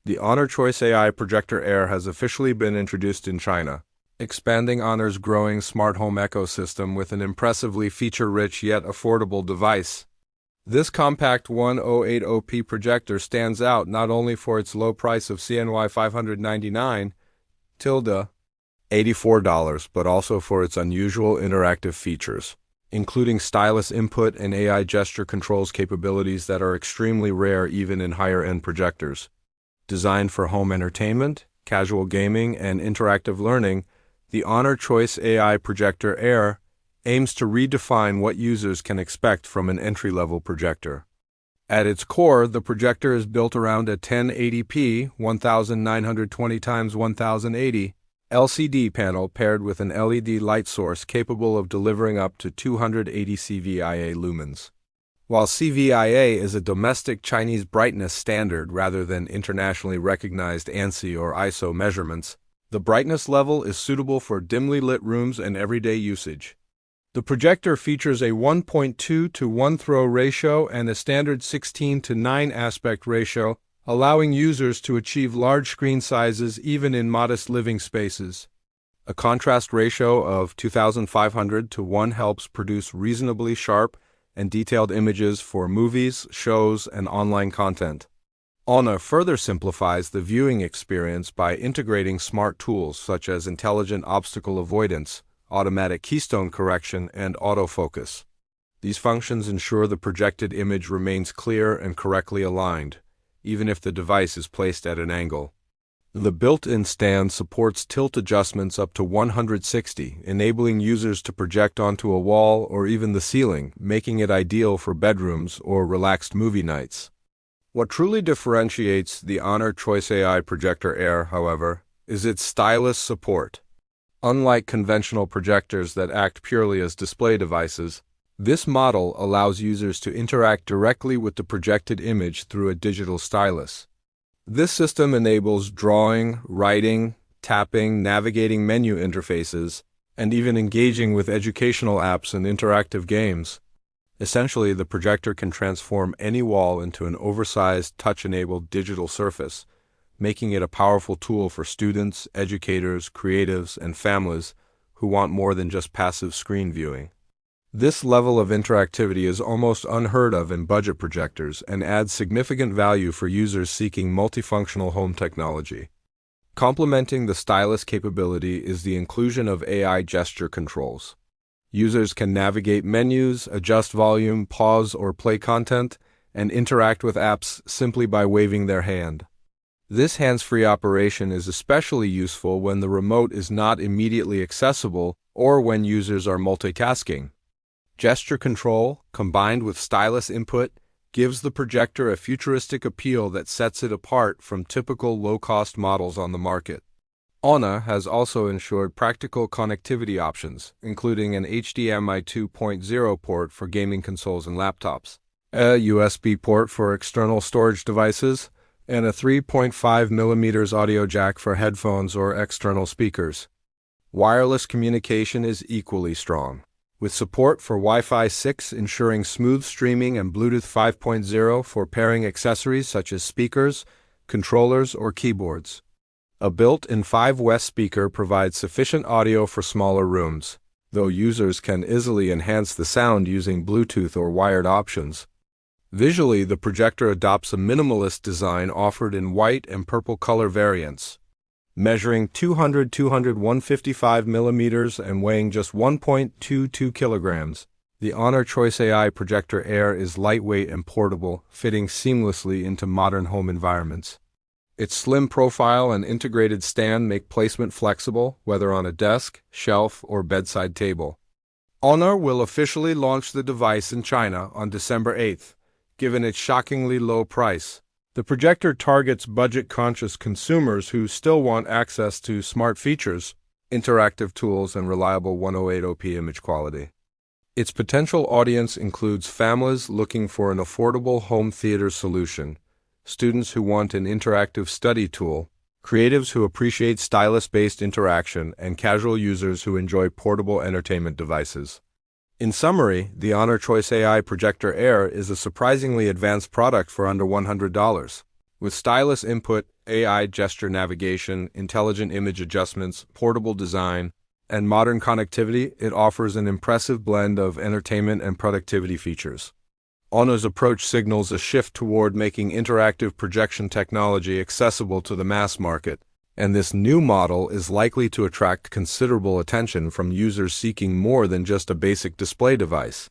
The Honor Choice AI Projector Air has officially been introduced in China, expanding Honor's growing smart home ecosystem with an impressively feature-rich yet affordable device. This compact 1080p projector stands out not only for its low price of CNY 599 $84, but also for its unusual interactive features, including Stylus input and AI gesture controls capabilities that are extremely rare even in higher-end projectors. Designed for home entertainment, casual gaming, and interactive learning, the Honor Choice AI Projector Air aims to redefine what users can expect from an entry-level projector. At its core, the projector is built around a 1080p 1920x1080 LCD panel paired with an LED light source capable of delivering up to 280 CVIA lumens. While CVIA is a domestic Chinese brightness standard rather than internationally recognized ANSI or ISO measurements, the brightness level is suitable for dimly lit rooms and everyday usage. The projector features a 1.2:1 throw ratio and a standard 16:9 aspect ratio, allowing users to achieve large screen sizes even in modest living spaces. A contrast ratio of 2500:1 helps produce reasonably sharp and detailed images for movies, shows, and online content. Honor further simplifies the viewing experience by integrating smart tools such as intelligent obstacle avoidance, automatic keystone correction, and autofocus. These functions ensure the projected image remains clear and correctly aligned, even if the device is placed at an angle. The built-in stand supports tilt adjustments up to 160, enabling users to project onto a wall or even the ceiling, making it ideal for bedrooms or relaxed movie nights. What truly differentiates the Honor Choice AI Projector Air, however, is its Stylus support. Unlike conventional projectors that act purely as display devices, this model allows users to interact directly with the projected image through a digital stylus. This system enables drawing, writing, tapping, navigating menu interfaces, and even engaging with educational apps and interactive games. Essentially, the projector can transform any wall into an oversized, touch-enabled digital surface, making it a powerful tool for students, educators, creatives, and families who want more than just passive screen viewing. This level of interactivity is almost unheard of in budget projectors and adds significant value for users seeking multifunctional home technology. Complementing the stylus capability is the inclusion of AI gesture controls. Users can navigate menus, adjust volume, pause or play content, and interact with apps simply by waving their hand. This hands-free operation is especially useful when the remote is not immediately accessible or when users are multitasking. Gesture control, combined with stylus input, gives the projector a futuristic appeal that sets it apart from typical low-cost models on the market. Honor has also ensured practical connectivity options, including an HDMI 2.0 port for gaming consoles and laptops, a USB port for external storage devices, and a 3.5mm audio jack for headphones or external speakers. Wireless communication is equally strong, with support for Wi-Fi 6 ensuring smooth streaming and Bluetooth 5.0 for pairing accessories such as speakers, controllers, or keyboards. A built-in 5W speaker provides sufficient audio for smaller rooms, though users can easily enhance the sound using Bluetooth or wired options. Visually, the projector adopts a minimalist design offered in white and purple color variants. Measuring 155mm and weighing just 1.22 kilograms, the Honor Choice AI Projector Air is lightweight and portable, fitting seamlessly into modern home environments. Its slim profile and integrated stand make placement flexible, whether on a desk, shelf, or bedside table. Honor will officially launch the device in China on December 8th, given its shockingly low price. The projector targets budget-conscious consumers who still want access to smart features, interactive tools, and reliable 1080p image quality. Its potential audience includes families looking for an affordable home theater solution, students who want an interactive study tool, creatives who appreciate stylus-based interaction, and casual users who enjoy portable entertainment devices. In summary, the Honor Choice AI Projector Air is a surprisingly advanced product for under $100. With stylus input, AI gesture navigation, intelligent image adjustments, portable design, and modern connectivity, it offers an impressive blend of entertainment and productivity features. Ono's approach signals a shift toward making interactive projection technology accessible to the mass market, and this new model is likely to attract considerable attention from users seeking more than just a basic display device.